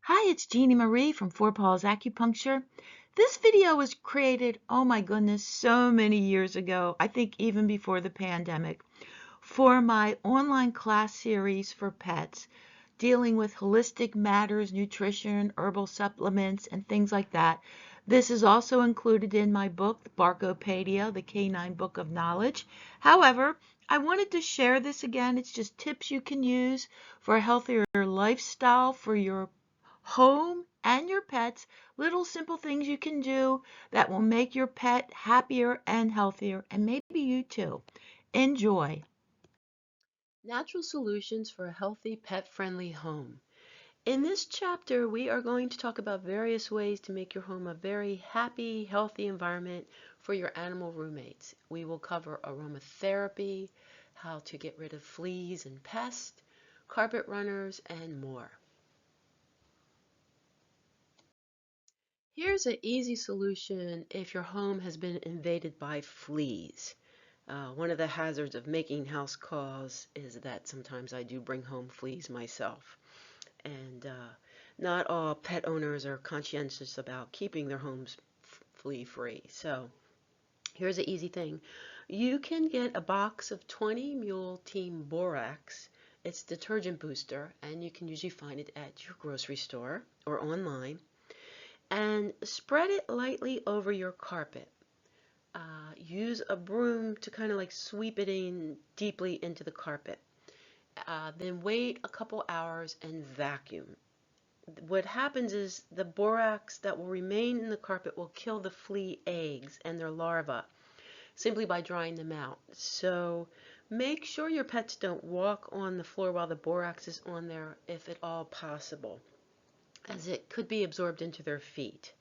Hi, it's Jeannie Marie from Paws Acupuncture. This video was created, oh my goodness, so many years ago, I think even before the pandemic, for my online class series for pets, dealing with holistic matters, nutrition, herbal supplements, and things like that. This is also included in my book, Barcopedia, the Canine Book of Knowledge. However, I wanted to share this again. It's just tips you can use for a healthier lifestyle for your home and your pets, little simple things you can do that will make your pet happier and healthier, and maybe you too. Enjoy. Natural solutions for a healthy, pet-friendly home. In this chapter, we are going to talk about various ways to make your home a very happy, healthy environment for your animal roommates. We will cover aromatherapy, how to get rid of fleas and pests, carpet runners, and more. Here's an easy solution if your home has been invaded by fleas. One of the hazards of making house calls is that sometimes I do bring home fleas myself. And not all pet owners are conscientious about keeping their homes flea free. So here's an easy thing. You can get a box of 20 Mule Team Borax. It's detergent booster, and you can usually find it at your grocery store or online. And spread it lightly over your carpet. Use a broom to kind of like sweep it in deeply into the carpet. Then wait a couple hours and vacuum. What happens is the borax that will remain in the carpet will kill the flea eggs and their larvae simply by drying them out. So make sure your pets don't walk on the floor while the borax is on there if at all possible, as it could be absorbed into their feet.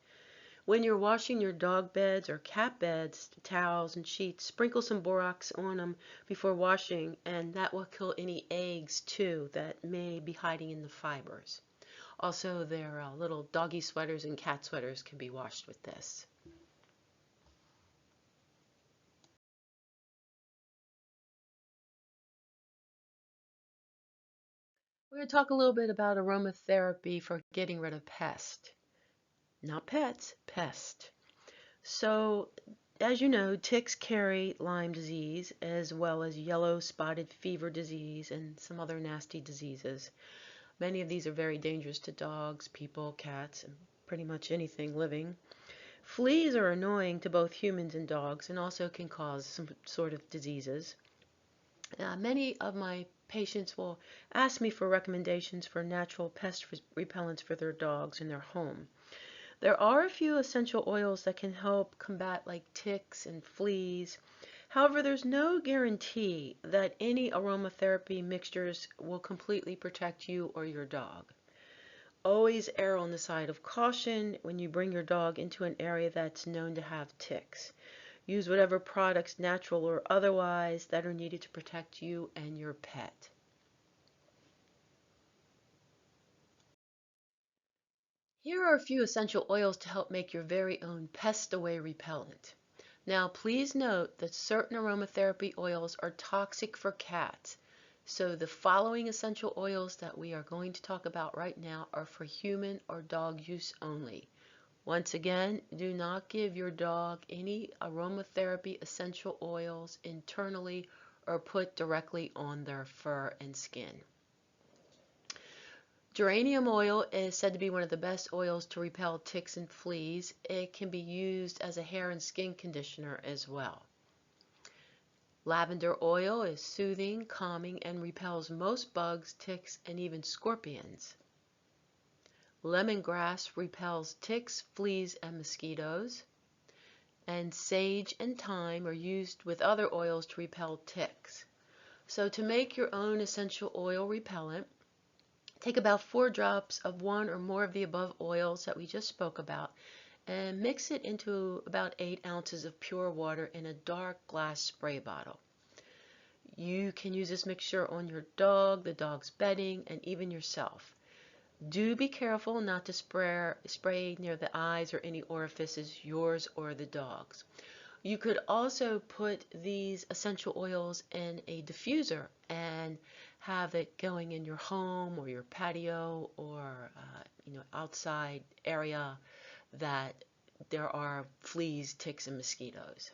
When you're washing your dog beds or cat beds, towels and sheets, sprinkle some borax on them before washing, and that will kill any eggs too that may be hiding in the fibers. Also, their little doggy sweaters and cat sweaters can be washed with this. We're going to talk a little bit about aromatherapy for getting rid of pests. Not pets, pests. So, as you know, ticks carry Lyme disease as well as yellow spotted fever disease and some other nasty diseases. Many of these are very dangerous to dogs, people, cats, and pretty much anything living. Fleas are annoying to both humans and dogs and also can cause some sort of diseases. Many of my patients will ask me for recommendations for natural pest repellents for their dogs in their home. There are a few essential oils that can help combat like ticks and fleas. However, there's no guarantee that any aromatherapy mixtures will completely protect you or your dog. Always err on the side of caution when you bring your dog into an area that's known to have ticks. Use whatever products, natural or otherwise, that are needed to protect you and your pet. Here are a few essential oils to help make your very own pest away repellent. Now, please note that certain aromatherapy oils are toxic for cats. So the following essential oils that we are going to talk about right now are for human or dog use only. Once again, do not give your dog any aromatherapy essential oils internally or put directly on their fur and skin. Geranium oil is said to be one of the best oils to repel ticks and fleas. It can be used as a hair and skin conditioner as well. Lavender oil is soothing, calming, and repels most bugs, ticks, and even scorpions. Lemongrass repels ticks, fleas, and mosquitoes. And sage and thyme are used with other oils to repel ticks. So to make your own essential oil repellent, take about 4 drops of one or more of the above oils that we just spoke about and mix it into about 8 ounces of pure water in a dark glass spray bottle. You can use this mixture on your dog, the dog's bedding, and even yourself. Do be careful not to spray near the eyes or any orifices, yours or the dog's. You could also put these essential oils in a diffuser and have it going in your home or your patio or outside area that there are fleas, ticks, and mosquitoes.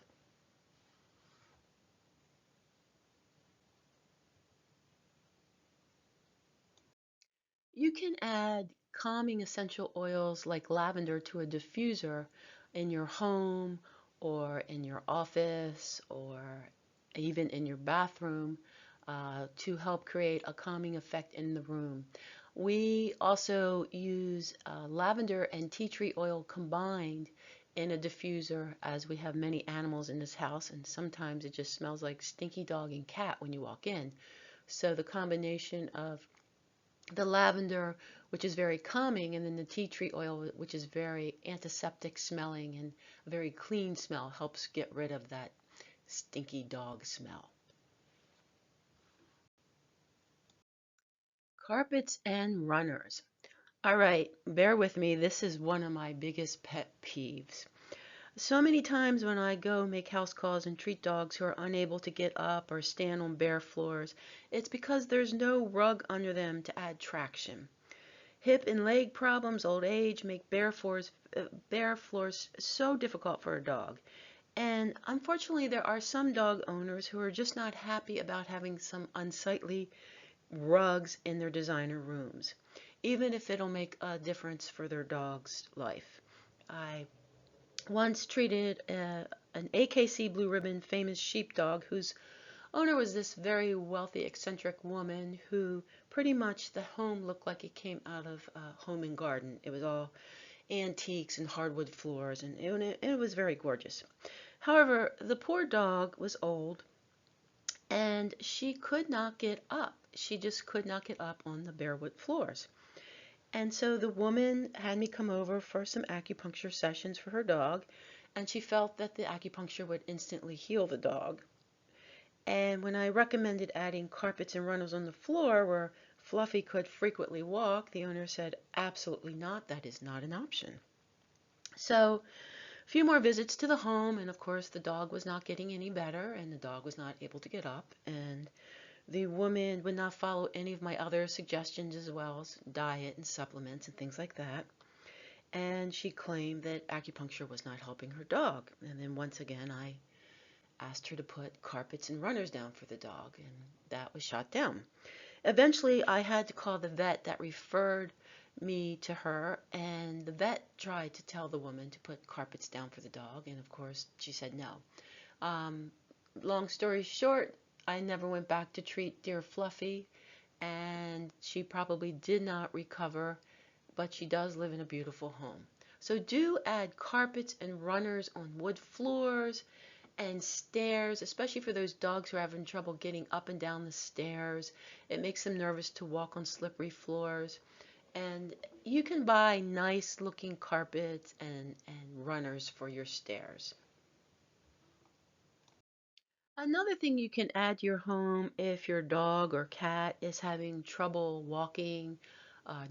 You can add calming essential oils like lavender to a diffuser in your home or in your office or even in your bathroom to help create a calming effect in the room. We also use lavender and tea tree oil combined in a diffuser as we have many animals in this house, and sometimes it just smells like stinky dog and cat when you walk in. So the combination of the lavender, which is very calming, and then the tea tree oil, which is very antiseptic smelling and a very clean smell, helps get rid of that stinky dog smell. Carpets and runners. All right, bear with me. This is one of my biggest pet peeves. So many times when I go make house calls and treat dogs who are unable to get up or stand on bare floors, it's because there's no rug under them to add traction. Hip and leg problems, old age make bare floors so difficult for a dog. And unfortunately, there are some dog owners who are just not happy about having some unsightly rugs in their designer rooms, even if it'll make a difference for their dog's life. I once treated an AKC blue ribbon famous sheepdog whose owner was this very wealthy, eccentric woman who pretty much the home looked like it came out of Home and Garden. It was all antiques and hardwood floors, and it was very gorgeous. However, the poor dog was old, and she could not get up. She just could not get up on the bare wood floors. And so the woman had me come over for some acupuncture sessions for her dog, and she felt that the acupuncture would instantly heal the dog. And when I recommended adding carpets and runners on the floor where Fluffy could frequently walk, the owner said, absolutely not, that is not an option. So a few more visits to the home, and of course the dog was not getting any better, and the dog was not able to get up, and the woman would not follow any of my other suggestions as well as diet and supplements and things like that. And she claimed that acupuncture was not helping her dog. And then once again, I asked her to put carpets and runners down for the dog, and that was shot down. Eventually, I had to call the vet that referred me to her, and the vet tried to tell the woman to put carpets down for the dog, and of course, she said no. Um, Long story short, I never went back to treat dear Fluffy, and she probably did not recover, but she does live in a beautiful home. So do add carpets and runners on wood floors and stairs, especially for those dogs who are having trouble getting up and down the stairs. It makes them nervous to walk on slippery floors. And you can buy nice looking carpets and runners for your stairs. Another thing you can add to your home if your dog or cat is having trouble walking,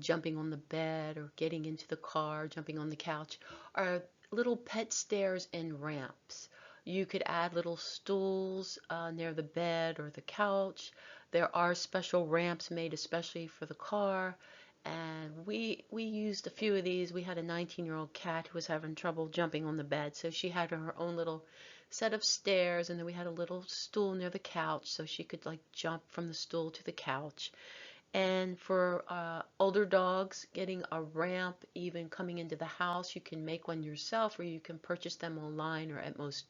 jumping on the bed, or getting into the car, jumping on the couch, are little pet stairs and ramps. You could add little stools near the bed or the couch. There are special ramps made especially for the car. And we used a few of these. We had a 19-year-old cat who was having trouble jumping on the bed, so she had her own little set of stairs, and then we had a little stool near the couch so she could like jump from the stool to the couch. And for older dogs, getting a ramp even coming into the house, you can make one yourself, or you can purchase them online or at most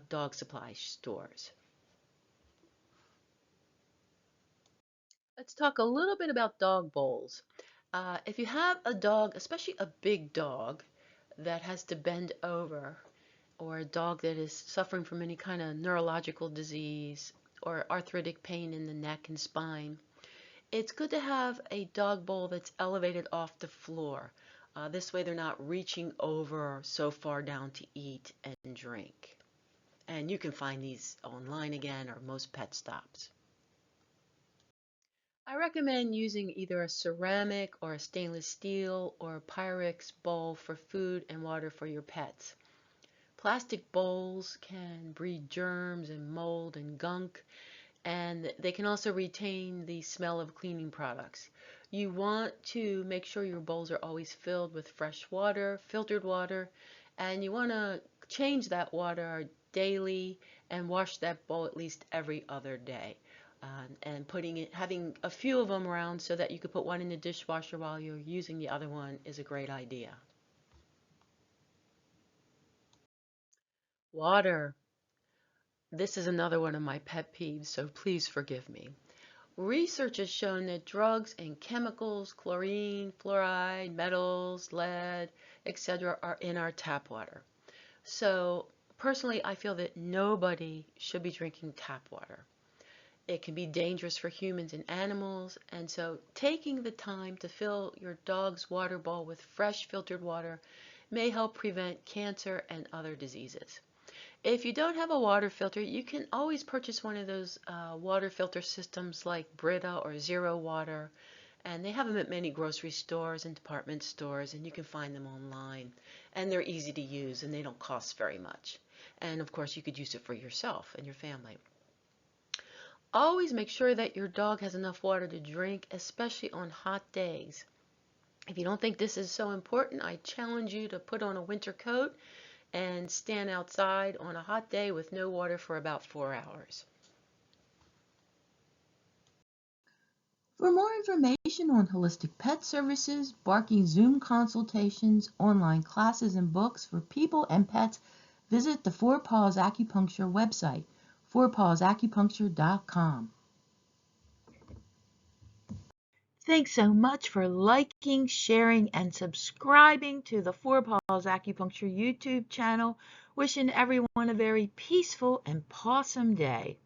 dog supply stores. Let's talk a little bit about dog bowls. If you have a dog, especially a big dog, that has to bend over, or a dog that is suffering from any kind of neurological disease or arthritic pain in the neck and spine, it's good to have a dog bowl that's elevated off the floor. This way they're not reaching over so far down to eat and drink. And you can find these online again or most pet stops. I recommend using either a ceramic or a stainless steel or a Pyrex bowl for food and water for your pets. Plastic bowls can breed germs and mold and gunk, and they can also retain the smell of cleaning products. You want to make sure your bowls are always filled with fresh water, filtered water, and you want to change that water daily and wash that bowl at least every other day. And having a few of them around so that you could put one in the dishwasher while you're using the other one is a great idea. Water. This is another one of my pet peeves, so please forgive me. Research has shown that drugs and chemicals, chlorine, fluoride, metals, lead, etc., are in our tap water. So, personally, I feel that nobody should be drinking tap water. It can be dangerous for humans and animals, and so taking the time to fill your dog's water bowl with fresh filtered water may help prevent cancer and other diseases. If you don't have a water filter, you can always purchase one of those water filter systems like Brita or Zero Water, and they have them at many grocery stores and department stores, and you can find them online. And they're easy to use, and they don't cost very much. And of course, you could use it for yourself and your family. Always make sure that your dog has enough water to drink, especially on hot days. If you don't think this is so important, I challenge you to put on a winter coat and stand outside on a hot day with no water for about 4 hours. For more information on holistic pet services, barking Zoom consultations, online classes, and books for people and pets, visit the Four Paws Acupuncture website, fourpawsacupuncture.com. Thanks so much for liking, sharing, and subscribing to the Four Paws Acupuncture YouTube channel. Wishing everyone a very peaceful and pawsome day.